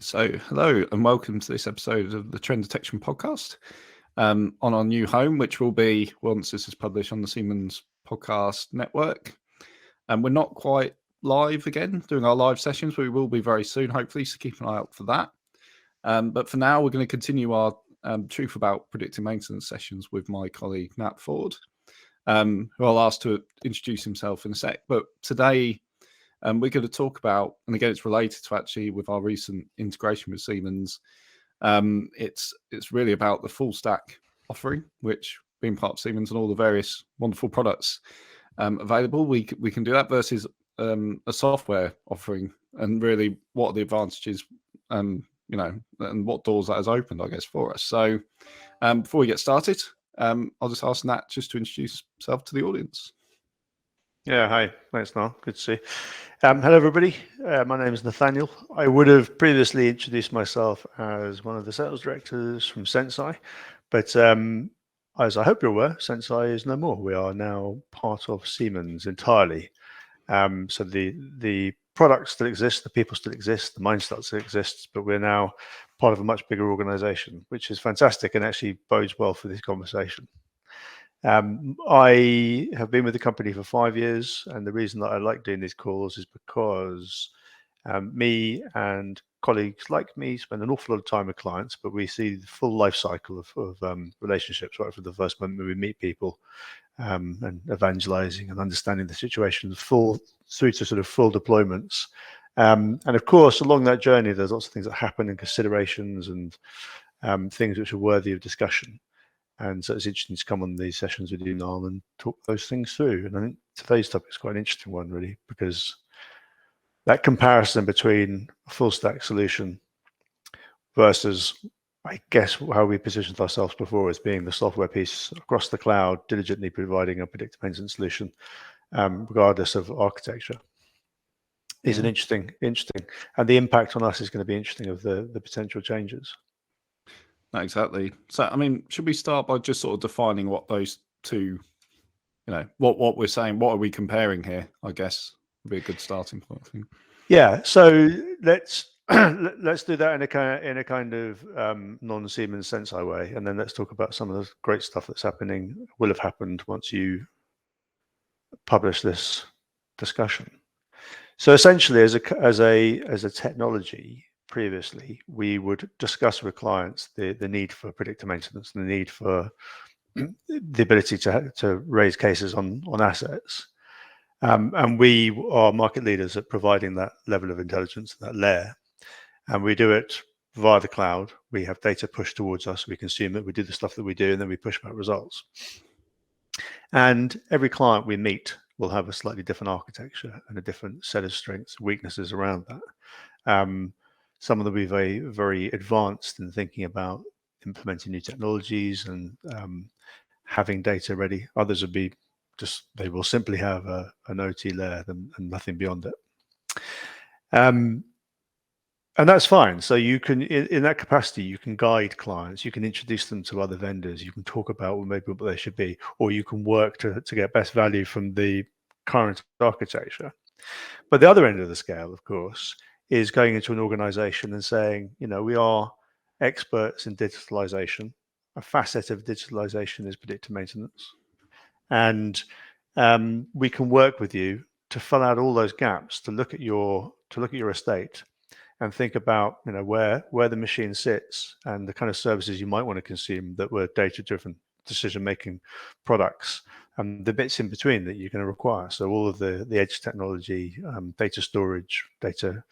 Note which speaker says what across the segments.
Speaker 1: So, hello and welcome to this episode of the Trend Detection Podcast on our new home, which will be, once this is published, on the Siemens Podcast Network. And we're not quite live again doing our live sessions, but we will be very soon, hopefully, so keep an eye out for that. But for now, we're going to continue our Truth About Predictive Maintenance sessions with my colleague, Nat Ford, who I'll ask to introduce himself in a sec. But today, we're going to talk about, and again, it's related to actually with our recent integration with Siemens. It's really about the full stack offering, which being part of Siemens and all the various wonderful products available, we can do that versus a software offering, and really what are the advantages, and what doors that has opened, I guess, for us. So before we get started, I'll just ask Nat just to introduce himself to the audience.
Speaker 2: Yeah, hi. Thanks, Noel. Good to see you. Hello, everybody. My name is Nathaniel. I would have previously introduced myself as one of the sales directors from Senseye, but as I hope you're aware, Senseye is no more. We are now part of Siemens entirely. So the products still exist, the people still exist, the mindset still exists, but we're now part of a much bigger organization, which is fantastic and actually bodes well for this conversation. I have been with the company for 5 years, and the reason that I like doing these calls is because me and colleagues like me spend an awful lot of time with clients, but we see the full life cycle of relationships right from the first moment we meet people, and evangelizing and understanding the situation through to sort of full deployments. And of course, along that journey, there's lots of things that happen and considerations and things which are worthy of discussion. And so it's interesting to come on these sessions with you, Noel, and talk those things through. And I think today's topic is quite an interesting one, really, because that comparison between a full stack solution versus, I guess, how we positioned ourselves before as being the software piece across the cloud, diligently providing a predictive maintenance solution, regardless of architecture, is an interesting, and the impact on us is going to be interesting of the potential changes.
Speaker 1: No, exactly. So, I mean, should we start by just sort of defining what those two, what we're saying, what are we comparing here? I guess would be a good starting point, I think.
Speaker 2: Yeah. So let's do that in a kind of non-Siemens Senseye way, and then let's talk about some of the great stuff that's happening, will have happened once you publish this discussion. So essentially, as a technology, previously, we would discuss with clients the need for predictive maintenance, the need for the ability to raise cases on assets. And we are market leaders at providing that level of intelligence, that layer. And we do it via the cloud. We have data pushed towards us. We consume it. We do the stuff that we do, and then we push back results. And every client we meet will have a slightly different architecture and a different set of strengths, weaknesses around that. Some of them will be very, very advanced in thinking about implementing new technologies and having data ready. Others will be they will simply have an OT layer and nothing beyond it. And that's fine. So you can, in that capacity, you can guide clients, you can introduce them to other vendors, you can talk about maybe what they should be, or you can work to get best value from the current architecture. But the other end of the scale, of course, is going into an organization and saying, we are experts in digitalization. A facet of digitalization is predictive maintenance. And we can work with you to fill out all those gaps, to look at your estate and think about, where the machine sits and the kind of services you might want to consume that were data-driven decision-making products, and the bits in between that you're going to require. So all of the edge technology, data storage, data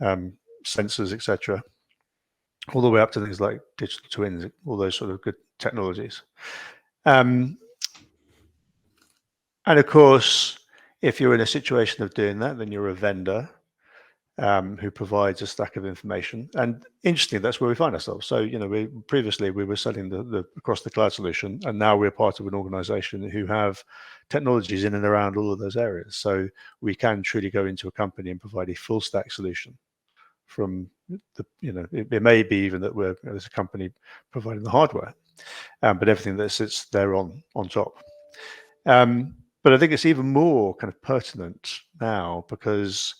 Speaker 2: sensors, etc., all the way up to things like digital twins, all those sort of good technologies. And of course, if you're in a situation of doing that, then you're a vendor who provides a stack of information. And interestingly, that's where we find ourselves. So, previously we were selling the across the cloud solution, and now we're part of an organization who have technologies in and around all of those areas. So we can truly go into a company and provide a full stack solution from it may be even that there's a company providing the hardware, but everything that sits there on top. But I think it's even more kind of pertinent now because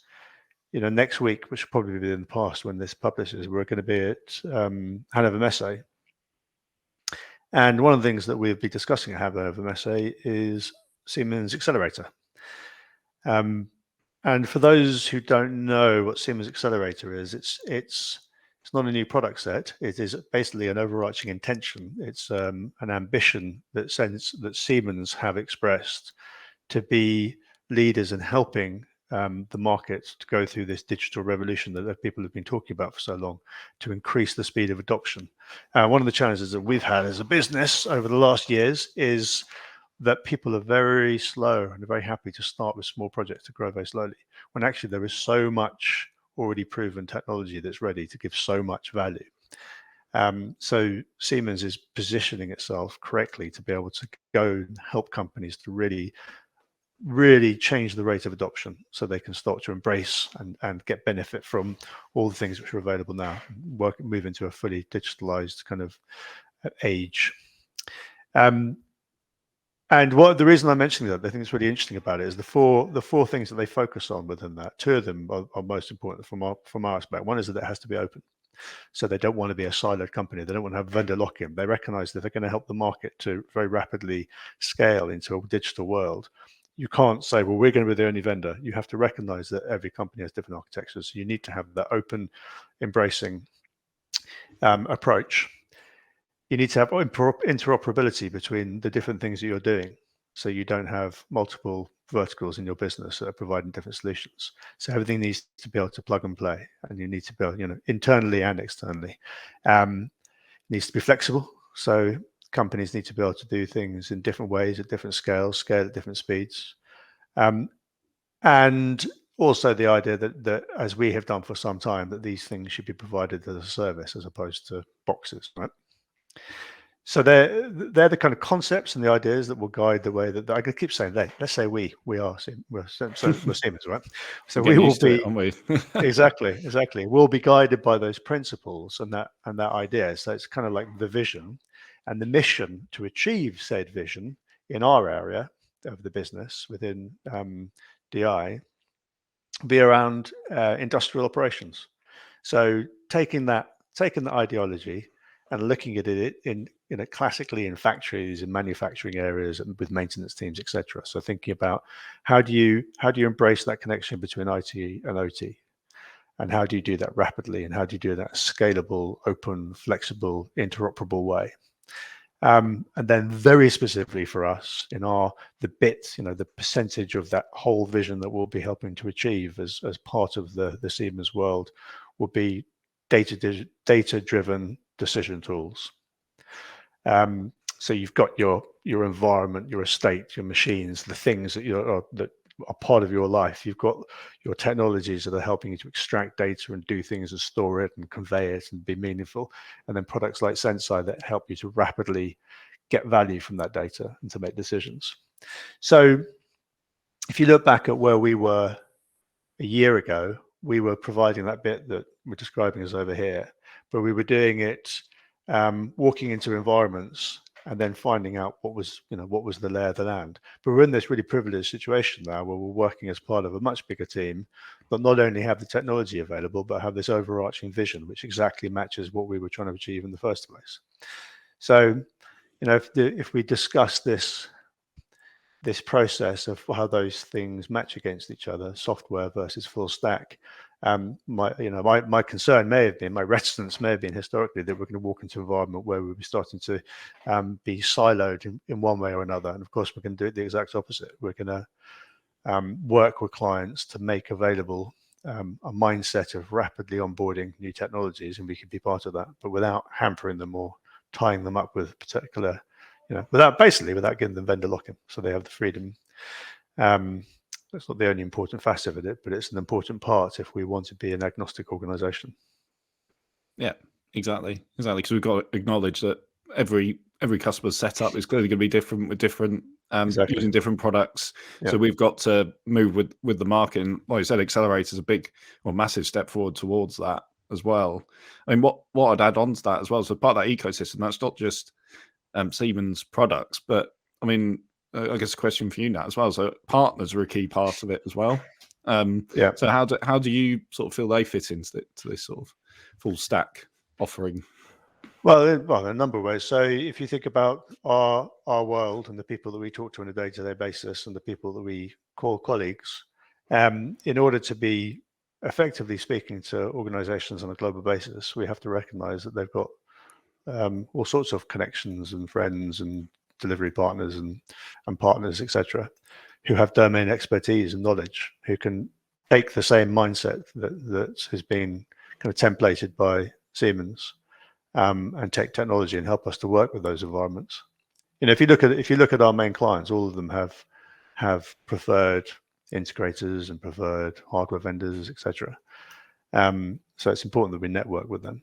Speaker 2: next week, which will probably be in the past when this publishes, we're going to be at Hanover Messe. And one of the things that we'll be discussing at Hanover Messe is Siemens Accelerator. And for those who don't know what Siemens Accelerator is, it's not a new product set. It is basically an overarching intention. It's an ambition that Siemens have expressed to be leaders in helping the market to go through this digital revolution that people have been talking about for so long, to increase the speed of adoption. One of the challenges that we've had as a business over the last years is that people are very slow and are very happy to start with small projects to grow very slowly, when actually there is so much already proven technology that's ready to give so much value. So Siemens is positioning itself correctly to be able to go and help companies to really change the rate of adoption, so they can start to embrace and get benefit from all the things which are available now, move into a fully digitalized kind of age. And the reason I'm mentioning that, I think it's really interesting about it, is the four things that they focus on within that. Two of them are most important from our aspect. One is that it has to be open. So they don't want to be a siloed company. They don't want to have vendor lock-in. They recognize that they're going to help the market to very rapidly scale into a digital world. You can't say, well, we're going to be the only vendor. You have to recognize that every company has different architectures. So you need to have that open, embracing approach. You need to have interoperability between the different things that you're doing, so you don't have multiple verticals in your business that are providing different solutions. So everything needs to be able to plug and play, and you need to build, internally and externally. It needs to be flexible. So companies need to be able to do things in different ways at different scale at different speeds. And also the idea that, as we have done for some time, that these things should be provided as a service as opposed to boxes, right? So they're the kind of concepts and the ideas that will guide the way that I could keep saying they. Let's say we're Siemens, right? So we will be,
Speaker 1: aren't we?
Speaker 2: exactly. We'll be guided by those principles and that idea. So it's kind of like the vision and the mission to achieve said vision in our area of the business within DI be around industrial operations. So taking that ideology and looking at it in classically in factories and manufacturing areas and with maintenance teams, etc. So thinking about how do you embrace that connection between IT and OT, and how do you do that rapidly, and how do you do that scalable, open, flexible, interoperable way. And then very specifically for us, the percentage of that whole vision that we'll be helping to achieve as part of the Siemens world will be data-driven decision tools. So you've got your environment, your estate, your machines, the things that that are part of your life. You've got your technologies that are helping you to extract data and do things and store it and convey it and be meaningful. And then products like Senseye that help you to rapidly get value from that data and to make decisions. So if you look back at where we were a year ago, we were providing that bit that we're describing as over here, but we were doing it walking into environments and then finding out what was the lay of the land. But we're in this really privileged situation now where we're working as part of a much bigger team that not only have the technology available, but have this overarching vision, which exactly matches what we were trying to achieve in the first place. So, if we discuss this process of how those things match against each other, software versus full stack, my concern may have been, my reticence may have been historically that we're going to walk into an environment where we'll be starting to be siloed in one way or another. And of course, we're going to do it the exact opposite. We're going to work with clients to make available a mindset of rapidly onboarding new technologies, and we can be part of that, but without hampering them or tying them up with particular, without giving them vendor lock-in, so they have the freedom. That's not the only important facet of it, but it's an important part if we want to be an agnostic organization.
Speaker 1: Yeah, exactly. Because we've got to acknowledge that every customer's setup is clearly going to be different with different using different products. Yeah. So we've got to move with the market. And like you said, Accelerator is a big or massive step forward towards that as well. I mean, what I'd add on to that as well, so part of that ecosystem, that's not just Siemens products, but I mean, I guess a question for you, Nat, as well. So partners are a key part of it as well.
Speaker 2: Yeah.
Speaker 1: So how do you sort of feel they fit into this sort of full stack offering?
Speaker 2: Well, a number of ways. So if you think about our world and the people that we talk to on a day-to-day basis and the people that we call colleagues, in order to be effectively speaking to organizations on a global basis, we have to recognize that they've got all sorts of connections and friends and delivery partners and partners, etc., who have domain expertise and knowledge, who can take the same mindset that has been kind of templated by Siemens, and take technology and help us to work with those environments. If you look at our main clients, all of them have preferred integrators and preferred hardware vendors, etc. So it's important that we network with them.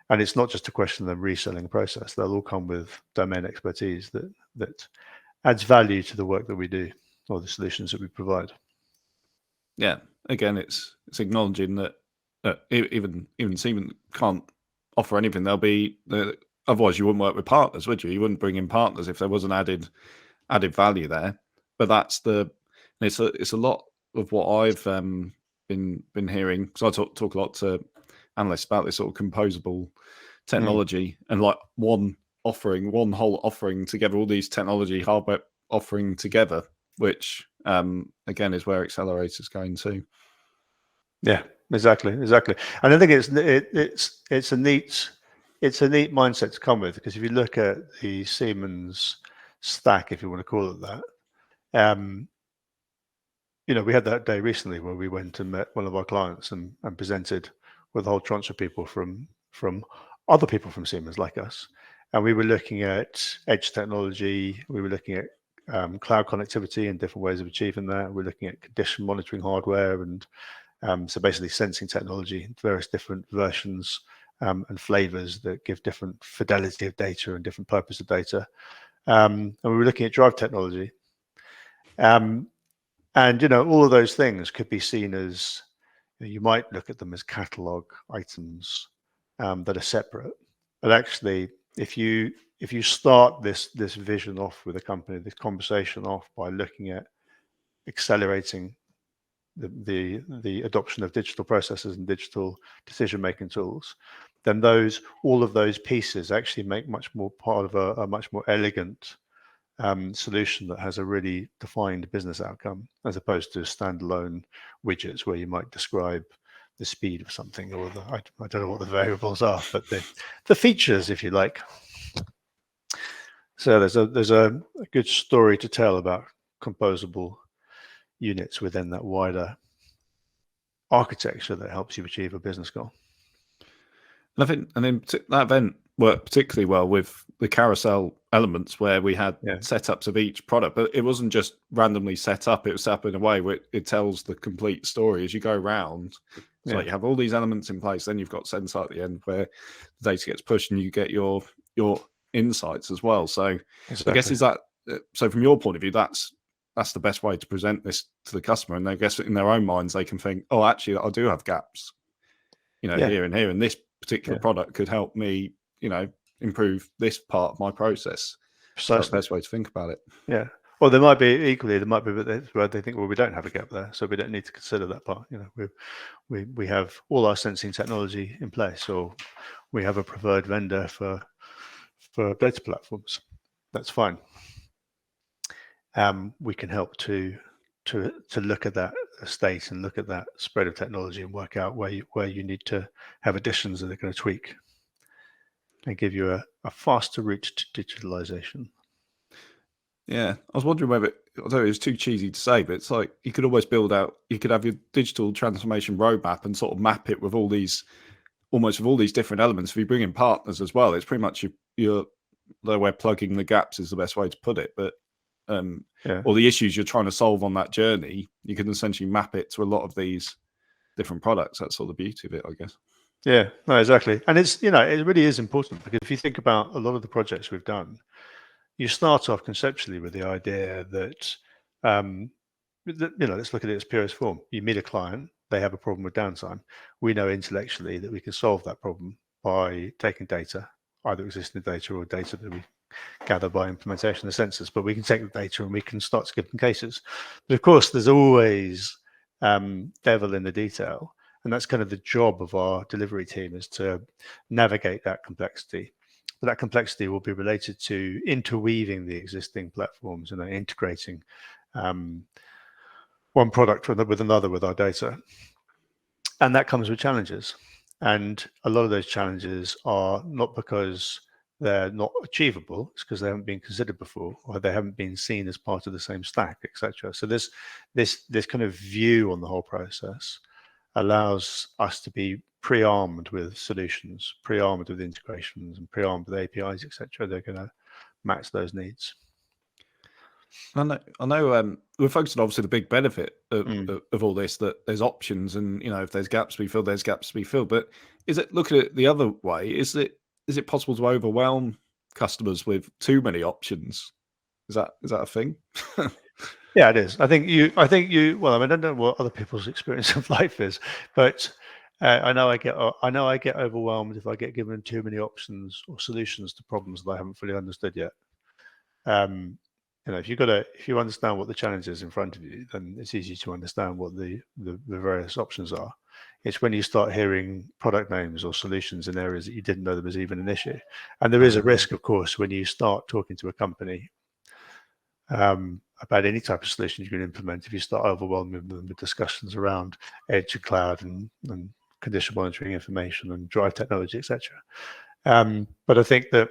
Speaker 2: And it's not just a question of them reselling a process. They'll all come with domain expertise that adds value to the work that we do or the solutions that we provide.
Speaker 1: Yeah, again, it's acknowledging that even Siemens can't offer anything. There'll be otherwise you wouldn't work with partners, would you? You wouldn't bring in partners if there wasn't added value there. But it's a lot of what I've been hearing, because I talk a lot to analysts about this sort of composable technology and like one whole offering together, all these technology hardware offering together, which again is where Accelerator's going to.
Speaker 2: Yeah, exactly. And I think it's a neat mindset to come with, because if you look at the Siemens stack, if you want to call it that, we had that day recently where we went and met one of our clients and presented with a whole tranche of people from other people from Siemens like us, and we were looking at edge technology, we were looking at cloud connectivity and different ways of achieving that. We're looking at condition monitoring hardware and so basically sensing technology, various different versions and flavors that give different fidelity of data and different purpose of data. And we were looking at drive technology. And, all of those things could be seen as, you might look at them as catalog items that are separate. But actually, if you start this vision off with a company, this conversation off by looking at accelerating the adoption of digital processes and digital decision-making tools, then all of those pieces actually make much more part of a much more elegant solution that has a really defined business outcome, as opposed to standalone widgets where you might describe the speed of something or I don't know what the variables are, but the features, if you like. So there's a good story to tell about composable units within that wider architecture that helps you achieve a business goal.
Speaker 1: And I think, that event worked particularly well with the carousel elements, where we had setups of each product, but it wasn't just randomly set up. It was set up in a way where it tells the complete story as you go around. So like you have all these elements in place, then you've got Senseye at the end where the data gets pushed and you get your insights as well. So exactly. I guess is that, so from your point of view, that's the best way to present this to the customer, and I guess in their own minds they can think, oh, actually I do have gaps, here and here, and this particular product could help me, improve this part of my process. Precisely. So that's the best way to think about it.
Speaker 2: Yeah. Well, there might be where they think, well, we don't have a gap there, so we don't need to consider that part. We have all our sensing technology in place, or we have a preferred vendor for data platforms. That's fine. We can help to look at that estate and look at that spread of technology and work out where you need to have additions that are going to tweak and give you a faster route to digitalization.
Speaker 1: Yeah, I was wondering whether, although it was too cheesy to say, but it's like you could almost you could have your digital transformation roadmap and sort of map it with all these different elements. If you bring in partners as well, it's pretty much you're where plugging the gaps is the best way to put it. But all the issues you're trying to solve on that journey, you can essentially map it to a lot of these different products. That's sort of the beauty of it, I guess.
Speaker 2: Yeah, no, exactly. And it's, it really is important, because if you think about a lot of the projects we've done, you start off conceptually with the idea that, let's look at it as purest form. You meet a client, they have a problem with downtime. We know intellectually that we can solve that problem by taking data, either existing data or data that we gather by implementation of sensors, but we can take the data and we can start to give them cases. But of course, there's always devil in the detail. And that's kind of the job of our delivery team, is to navigate that complexity. But that complexity will be related to interweaving the existing platforms and then integrating one product with another with our data. And that comes with challenges. And a lot of those challenges are not because they're not achievable, it's because they haven't been considered before, or they haven't been seen as part of the same stack, etc. So this kind of view on the whole process allows us to be pre-armed with solutions, pre-armed with integrations, and pre-armed with APIs, etc. They're going to match those needs.
Speaker 1: I know. We're focused on obviously the big benefit of all this, that there's options, and if there's gaps to be filled, there's gaps to be filled. But looking at it the other way? Is it possible to overwhelm customers with too many options? Is that a thing?
Speaker 2: Yeah, it is. I think you. Well, I mean, I don't know what other people's experience of life is, but I know I get overwhelmed if I get given too many options or solutions to problems that I haven't fully understood yet. If you understand what the challenge is in front of you, then it's easy to understand what the various options are. It's when you start hearing product names or solutions in areas that you didn't know there was even an issue. And there is a risk, of course, when you start talking to a company about any type of solution you can implement, if you start overwhelming them with discussions around edge and cloud and condition monitoring information and drive technology, etc. But I think that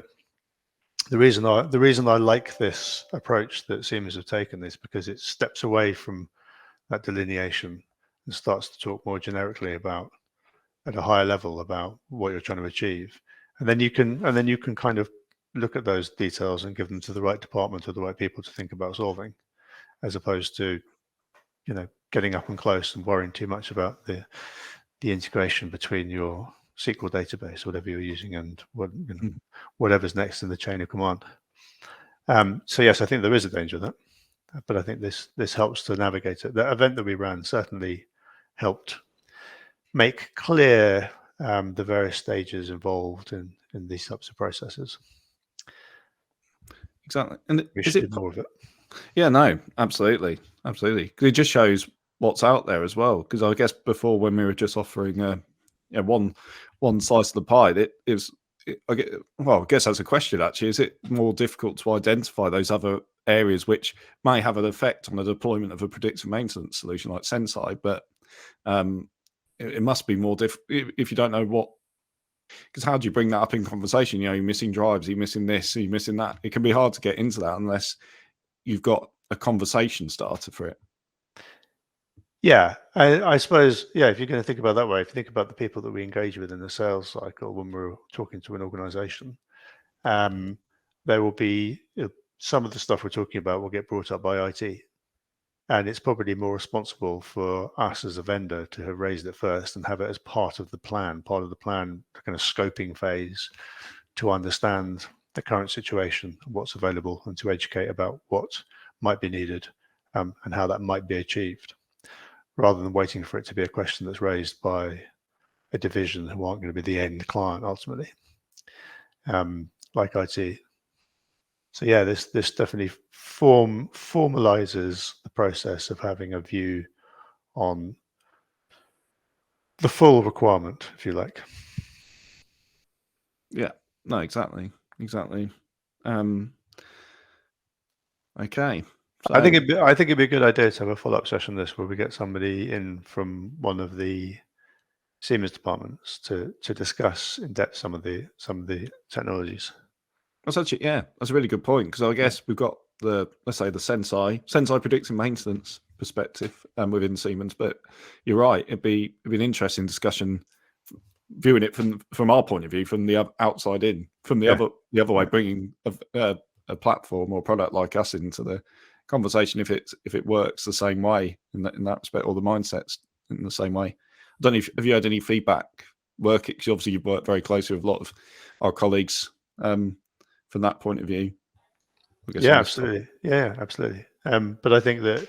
Speaker 2: the reason I like this approach that Siemens have taken is because it steps away from that delineation and starts to talk more generically about, at a higher level, about what you're trying to achieve, and then you can kind of look at those details and give them to the right department or the right people to think about solving, as opposed to getting up and close and worrying too much about the integration between your SQL database, whatever you're using, and whatever's next in the chain of command. So yes, I think there is a danger of that, but I think this helps to navigate it. The event that we ran certainly helped make clear the various stages involved in these types of processes.
Speaker 1: Exactly, and
Speaker 2: we should do more of it.
Speaker 1: Yeah, no, absolutely. It just shows what's out there as well. Because I guess before, when we were just offering one slice of the pie, I guess that's a question actually. Is it more difficult to identify those other areas which may have an effect on the deployment of a predictive maintenance solution like Senseye? But it must be more difficult if you don't know what. Because how do you bring that up in conversation? You're missing drives, you're missing this, you're missing that. It can be hard to get into that unless you've got a conversation starter for it.
Speaker 2: Yeah, I suppose, if you're going to think about it that way, if you think about the people that we engage with in the sales cycle when we're talking to an organization, there will be some of the stuff we're talking about will get brought up by IT. And it's probably more responsible for us as a vendor to have raised it first and have it as part of the plan, the kind of scoping phase, to understand the current situation, what's available, and to educate about what might be needed and how that might be achieved, rather than waiting for it to be a question that's raised by a division who aren't going to be the end client ultimately, like IT. So yeah, this definitely formalizes the process of having a view on the full requirement, if you like.
Speaker 1: Yeah, no, exactly. Okay. So,
Speaker 2: I think it'd be a good idea to have a follow-up session on this, where we get somebody in from one of the Siemens departments to discuss in depth some of the technologies.
Speaker 1: That's actually, that's a really good point, because I guess we've got let's say the Senseye Predictive Maintenance perspective within Siemens, but you're right, it'd be an interesting discussion viewing it from our point of view, from the outside in, from the other way, bringing a platform or product like us into the conversation, if it works the same way in that respect, or the mindset's in the same way. I don't know have you had any feedback because obviously you've worked very closely with a lot of our colleagues from that point of view.
Speaker 2: Yeah, absolutely. Yeah, absolutely. But I think that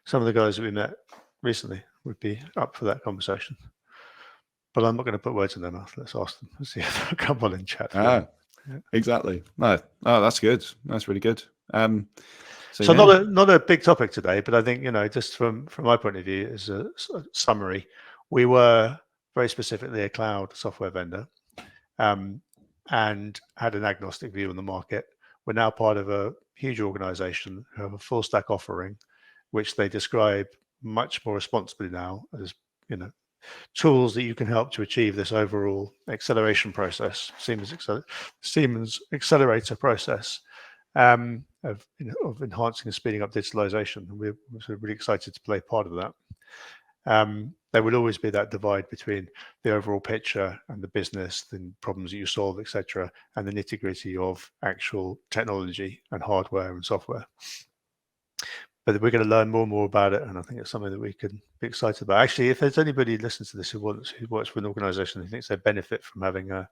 Speaker 2: some of the guys that we met recently would be up for that conversation. But I'm not going to put words in their mouth. Let's ask them and see if they'll come on and chat.
Speaker 1: Exactly. No, that's good. That's really good.
Speaker 2: So not a big topic today, but I think, just from my point of view, as a summary, we were very specifically a cloud software vendor, and had an agnostic view on the market. We're now part of a huge organization who have a full stack offering, which they describe much more responsibly now as, tools that you can help to achieve this overall acceleration process, Siemens accelerator process, of enhancing and speeding up digitalization. And we're sort of really excited to play part of that. There will always be that divide between the overall picture and the business, the problems that you solve, etc., and the nitty-gritty of actual technology and hardware and software. But we're going to learn more and more about it, and I think it's something that we can be excited about. Actually, if there's anybody who listens to this who works for an organization who thinks they benefit from having a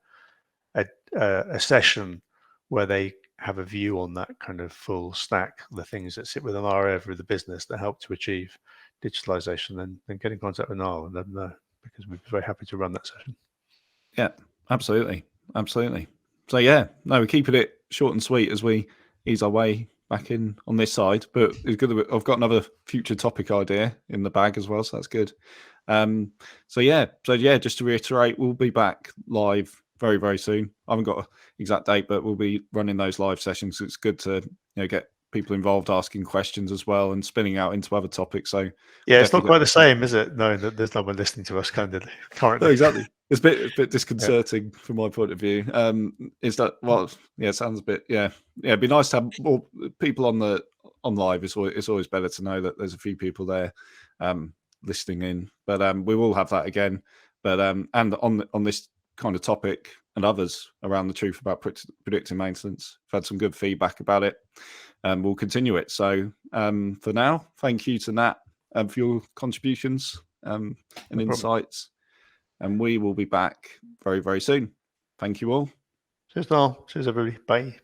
Speaker 2: session where they have a view on that kind of full stack, the things that sit within our area of the business that help to achieve digitalization, then get in contact with Niall and let them know, because we'd be very happy to run that session.
Speaker 1: Yeah, absolutely. So we're keeping it short and sweet as we ease our way back in on this side, but it's good that I've got another future topic idea in the bag as well, so that's good. Just to reiterate, we'll be back live very, very soon. I haven't got an exact date, but we'll be running those live sessions. It's good to get people involved, asking questions as well, and spinning out into other topics. So
Speaker 2: it's not quite the same, is it? No, there's no one listening to us currently.
Speaker 1: No, exactly. It's a bit disconcerting from my point of view. Is that it sounds a bit it'd be nice to have more people on live. It's always better to know that there's a few people there listening in. But we will have that again. But and on this kind of topic and others around the truth about predictive maintenance, I've had some good feedback about it, and we'll continue it. So for now, thank you to Nat for your contributions and insights. And we will be back very, very soon. Thank you all.
Speaker 2: Cheers, Niall. Cheers, everybody. Bye.